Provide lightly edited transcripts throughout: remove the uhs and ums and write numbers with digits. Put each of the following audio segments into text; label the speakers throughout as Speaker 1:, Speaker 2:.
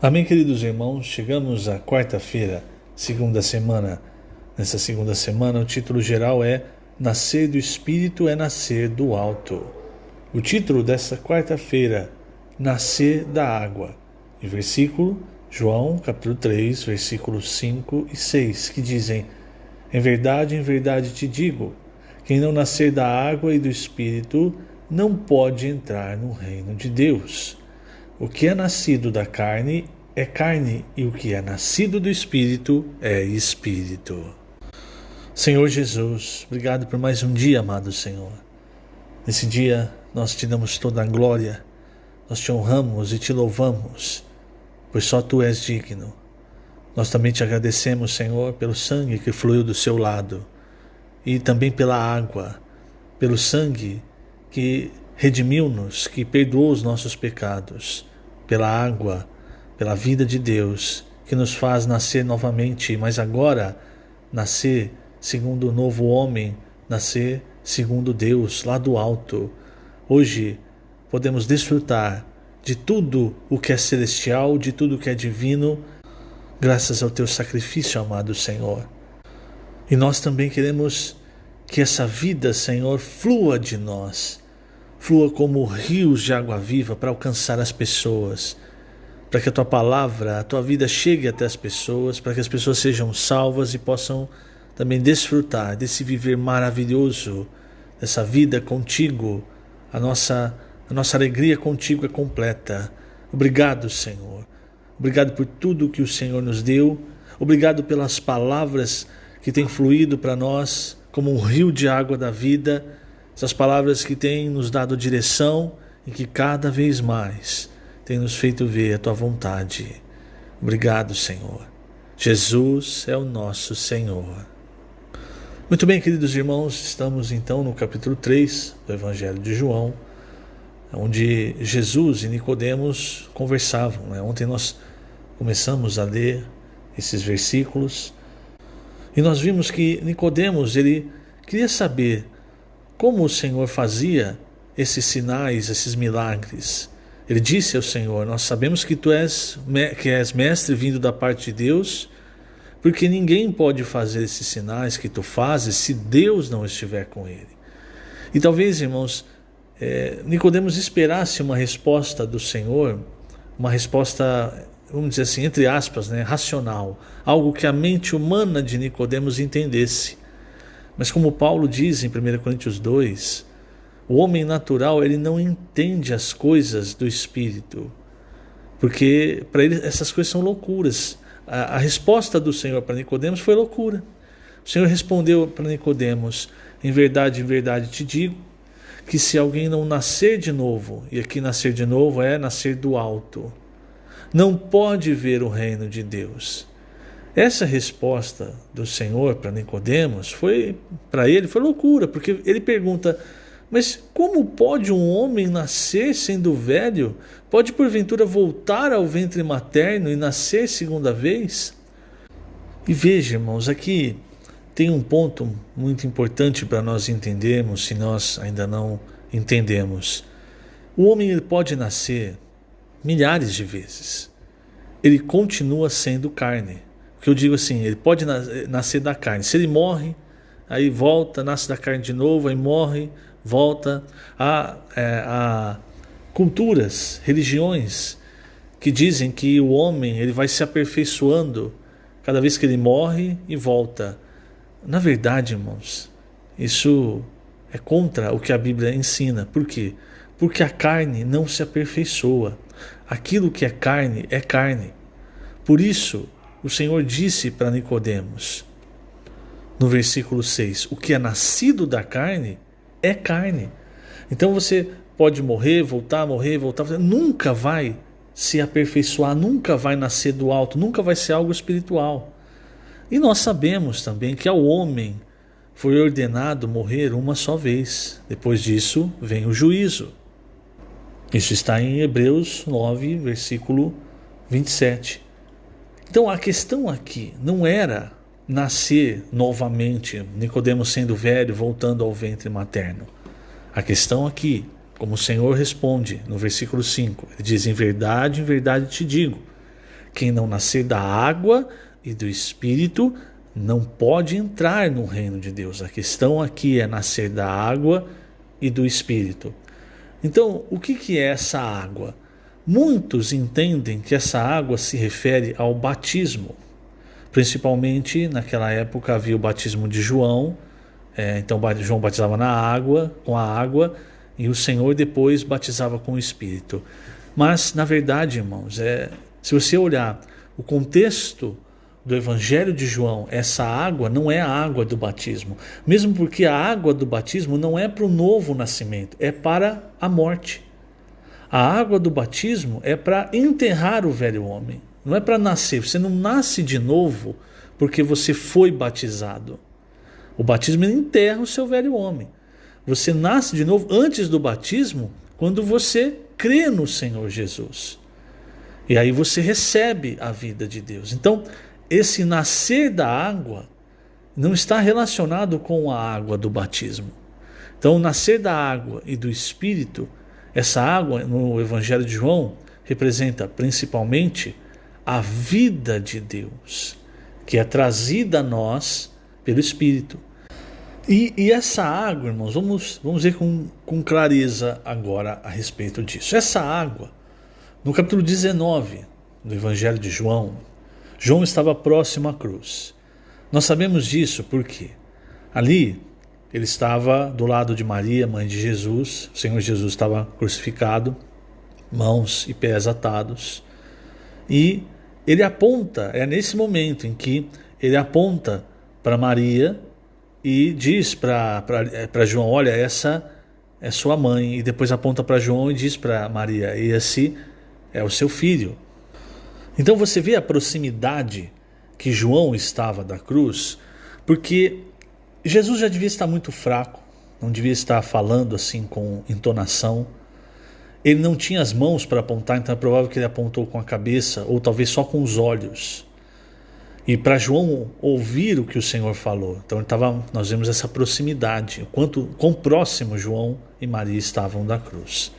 Speaker 1: Amém, queridos irmãos, chegamos à quarta-feira, segunda semana. Nessa segunda semana, o título geral é Nascer do Espírito é nascer do alto. O título dessa quarta-feira, Nascer da água. E versículo, João, capítulo 3, versículos 5 e 6, que dizem: em verdade te digo, quem não nascer da água e do Espírito não pode entrar no reino de Deus. O que é nascido da carne é carne, e o que é nascido do Espírito é Espírito. Senhor Jesus, obrigado por mais um dia, amado Senhor. Nesse dia nós te damos toda a glória, nós te honramos e te louvamos, pois só Tu és digno. Nós também te agradecemos, Senhor, pelo sangue que fluiu do seu lado, e também pela água, pelo sangue que redimiu-nos, que perdoou os nossos pecados, pela água, pela vida de Deus, que nos faz nascer novamente, mas agora nascer segundo o novo homem, nascer segundo Deus, lá do alto. Hoje podemos desfrutar de tudo o que é celestial, de tudo o que é divino, graças ao Teu sacrifício, amado Senhor. E nós também queremos que essa vida, Senhor, flua de nós, flua como rios de água viva para alcançar as pessoas, para que a Tua palavra, a Tua vida chegue até as pessoas, para que as pessoas sejam salvas e possam também desfrutar desse viver maravilhoso, dessa vida contigo. A nossa alegria contigo é completa. Obrigado, Senhor. Obrigado por tudo que o Senhor nos deu. Obrigado pelas palavras que têm fluído para nós como um rio de água da vida. Essas palavras que têm nos dado direção e que cada vez mais têm nos feito ver a Tua vontade. Obrigado, Senhor. Jesus é o nosso Senhor. Muito bem, queridos irmãos, estamos então no capítulo 3 do Evangelho de João, onde Jesus e Nicodemos conversavam. Ontem nós começamos a ler esses versículos e nós vimos que Nicodemos, ele queria saber como o Senhor fazia esses sinais, esses milagres. Ele disse ao Senhor: nós sabemos que Tu és mestre vindo da parte de Deus, porque ninguém pode fazer esses sinais que Tu fazes se Deus não estiver com ele. E talvez, irmãos, Nicodemos esperasse uma resposta do Senhor, uma resposta, vamos dizer assim, entre aspas, racional, algo que a mente humana de Nicodemos entendesse. Mas como Paulo diz em 1 Coríntios 2, o homem natural, ele não entende as coisas do Espírito, porque para ele essas coisas são loucuras. A resposta do Senhor para Nicodemos foi loucura. O Senhor respondeu para Nicodemos: em verdade te digo, que se alguém não nascer de novo, e aqui nascer de novo é nascer do alto, não pode ver o reino de Deus. Essa resposta do Senhor para Nicodemos para ele foi loucura, porque ele pergunta: mas como pode um homem nascer sendo velho? Pode porventura voltar ao ventre materno e nascer segunda vez? E veja, irmãos, aqui tem um ponto muito importante para nós entendermos, se nós ainda não entendemos. O homem, ele pode nascer milhares de vezes. Ele continua sendo carne. O que eu digo assim, ele pode nascer da carne. Se ele morre, aí volta, nasce da carne de novo, aí morre, volta. Há culturas, religiões que dizem que o homem, ele vai se aperfeiçoando cada vez que ele morre e volta. Na verdade, irmãos, isso é contra o que a Bíblia ensina. Por quê? Porque a carne não se aperfeiçoa. Aquilo que é carne é carne. Por isso, o Senhor disse para Nicodemos, no versículo 6, o que é nascido da carne é carne. Então você pode morrer, voltar, nunca vai se aperfeiçoar, nunca vai nascer do alto, nunca vai ser algo espiritual. E nós sabemos também que ao homem foi ordenado morrer uma só vez. Depois disso vem o juízo. Isso está em Hebreus 9, versículo 27. Então a questão aqui não era nascer novamente, Nicodemos sendo velho, voltando ao ventre materno. A questão aqui, como o Senhor responde no versículo 5, ele diz: em verdade te digo, Quem não nascer da água e do Espírito não pode entrar no reino de Deus. A questão aqui é nascer da água e do Espírito. Então, o que é essa água? Muitos entendem que essa água se refere ao batismo. Principalmente naquela época havia o batismo de João. Então João batizava com a água, e o Senhor depois batizava com o Espírito. Mas, na verdade, irmãos, se você olhar o contexto do Evangelho de João, essa água não é a água do batismo. Mesmo porque a água do batismo não é para o novo nascimento, é para a morte. A água do batismo é para enterrar o velho homem. Não é para nascer. Você não nasce de novo porque você foi batizado. O batismo enterra o seu velho homem. Você nasce de novo antes do batismo quando você crê no Senhor Jesus. E aí você recebe a vida de Deus. Então, esse nascer da água não está relacionado com a água do batismo. Então, o nascer da água e do Espírito, essa água no Evangelho de João representa principalmente a vida de Deus, que é trazida a nós pelo Espírito. E essa água, irmãos, vamos ver com clareza agora a respeito disso. Essa água, no capítulo 19 do Evangelho de João, João estava próximo à cruz. Nós sabemos disso porque ali ele estava do lado de Maria, mãe de Jesus. O Senhor Jesus estava crucificado, mãos e pés atados. E ele aponta, é nesse momento em que ele aponta para Maria e diz para João: olha, essa é sua mãe. E depois aponta para João e diz para Maria: esse é o seu filho. Então você vê a proximidade que João estava da cruz, porque Jesus já devia estar muito fraco, não devia estar falando assim com entonação. Ele não tinha as mãos para apontar, então é provável que ele apontou com a cabeça ou talvez só com os olhos. E para João ouvir o que o Senhor falou. Então nós vemos essa proximidade, o quão próximo João e Maria estavam da cruz.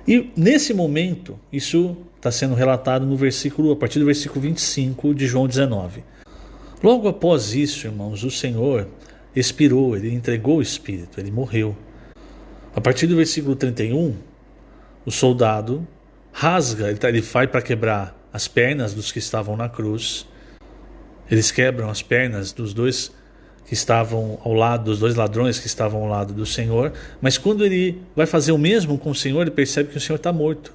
Speaker 1: E nesse momento, isso está sendo relatado a partir do versículo 25 de João 19. Logo após isso, irmãos, o Senhor expirou, ele entregou o Espírito, ele morreu. A partir do versículo 31, o soldado rasga, ele vai para quebrar as pernas dos que estavam na cruz. Eles quebram as pernas dos dois que estavam ao lado, dos dois ladrões que estavam ao lado do Senhor. Mas quando ele vai fazer o mesmo com o Senhor, ele percebe que o Senhor está morto.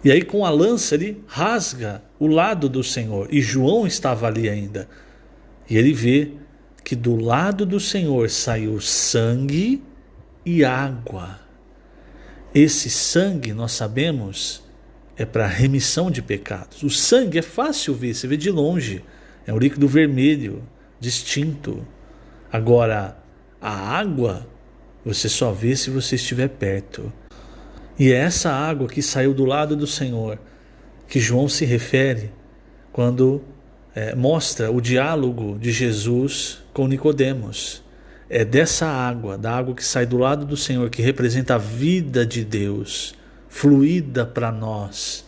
Speaker 1: E aí com a lança ele rasga o lado do Senhor. E João estava ali ainda. E ele vê que do lado do Senhor saiu sangue e água. Esse sangue, nós sabemos, é para remissão de pecados. O sangue é fácil ver, você vê de longe. É um líquido vermelho, distinto. Agora, a água, você só vê se você estiver perto. E é essa água que saiu do lado do Senhor que João se refere quando mostra o diálogo de Jesus com Nicodemos. É dessa água, da água que sai do lado do Senhor, que representa a vida de Deus, fluída para nós,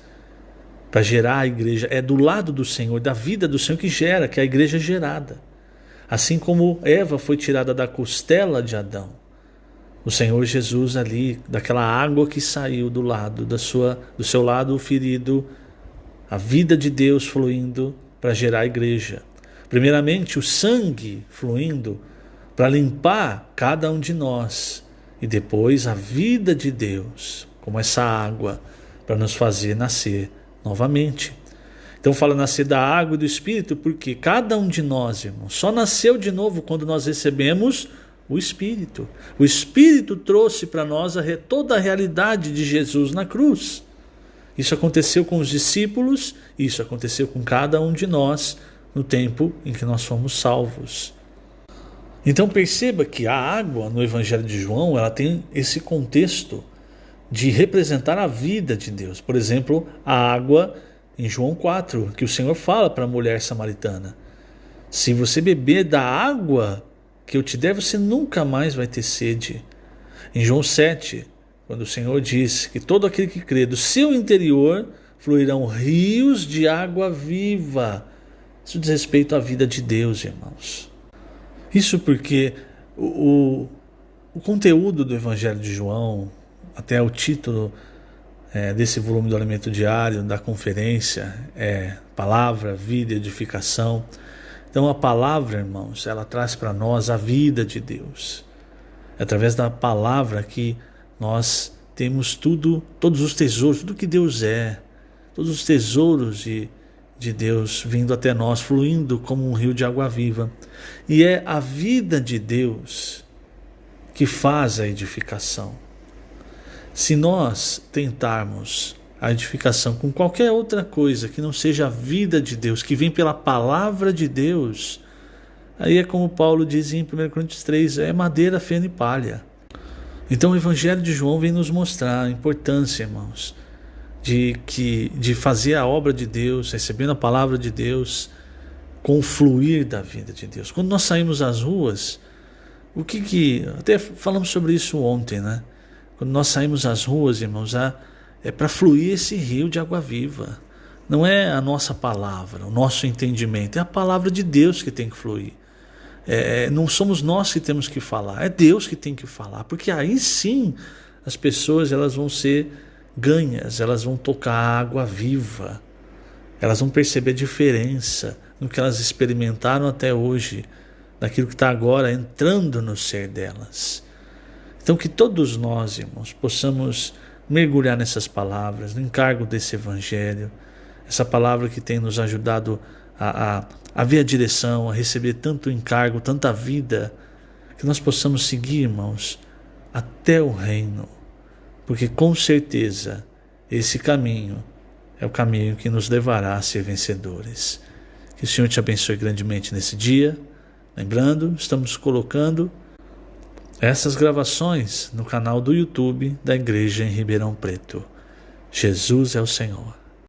Speaker 1: para gerar a igreja. É do lado do Senhor, da vida do Senhor que gera, que a igreja é gerada. Assim como Eva foi tirada da costela de Adão, o Senhor Jesus ali, daquela água que saiu do lado do seu lado ferido, a vida de Deus fluindo para gerar a igreja. Primeiramente, o sangue fluindo para limpar cada um de nós, e depois a vida de Deus, como essa água, para nos fazer nascer novamente. Então fala nascer da água e do Espírito, porque cada um de nós, irmãos, só nasceu de novo quando nós recebemos o Espírito. O Espírito trouxe para nós toda a realidade de Jesus na cruz. Isso aconteceu com os discípulos, isso aconteceu com cada um de nós no tempo em que nós fomos salvos. Então perceba que a água no Evangelho de João, ela tem esse contexto de representar a vida de Deus. Por exemplo, a água em João 4, que o Senhor fala para a mulher samaritana: se você beber da água que eu te der, você nunca mais vai ter sede. Em João 7, quando o Senhor diz que todo aquele que crê do seu interior fluirão rios de água viva. Isso diz respeito à vida de Deus, irmãos. Isso porque o conteúdo do Evangelho de João, até o título desse volume do Alimento Diário, da conferência, é Palavra, Vida e Edificação. Então a palavra, irmãos, ela traz para nós a vida de Deus. É através da palavra que nós temos todos os tesouros, tudo que Deus é, todos os tesouros de Deus vindo até nós, fluindo como um rio de água viva. E é a vida de Deus que faz a edificação. Se nós tentarmos a edificação com qualquer outra coisa que não seja a vida de Deus, que vem pela palavra de Deus, aí é como Paulo diz em 1 Coríntios 3, é madeira, feno e palha. Então o Evangelho de João vem nos mostrar a importância, irmãos, de fazer a obra de Deus, recebendo a palavra de Deus, com o fluir da vida de Deus. Quando nós saímos às ruas, até falamos sobre isso ontem, né? Quando nós saímos às ruas, irmãos, é para fluir esse rio de água viva. Não é a nossa palavra, o nosso entendimento, é a palavra de Deus que tem que fluir. Não somos nós que temos que falar, é Deus que tem que falar, porque aí sim as pessoas elas vão ser ganhas, elas vão tocar a água viva, elas vão perceber a diferença no que elas experimentaram até hoje, daquilo que está agora entrando no ser delas. Então que todos nós, irmãos, possamos mergulhar nessas palavras, no encargo desse Evangelho, essa palavra que tem nos ajudado a ver a direção, a receber tanto encargo, tanta vida, que nós possamos seguir, irmãos, até o reino, porque com certeza esse caminho é o caminho que nos levará a ser vencedores. Que o Senhor te abençoe grandemente nesse dia. Lembrando, estamos colocando essas gravações no canal do YouTube da Igreja em Ribeirão Preto. Jesus é o Senhor.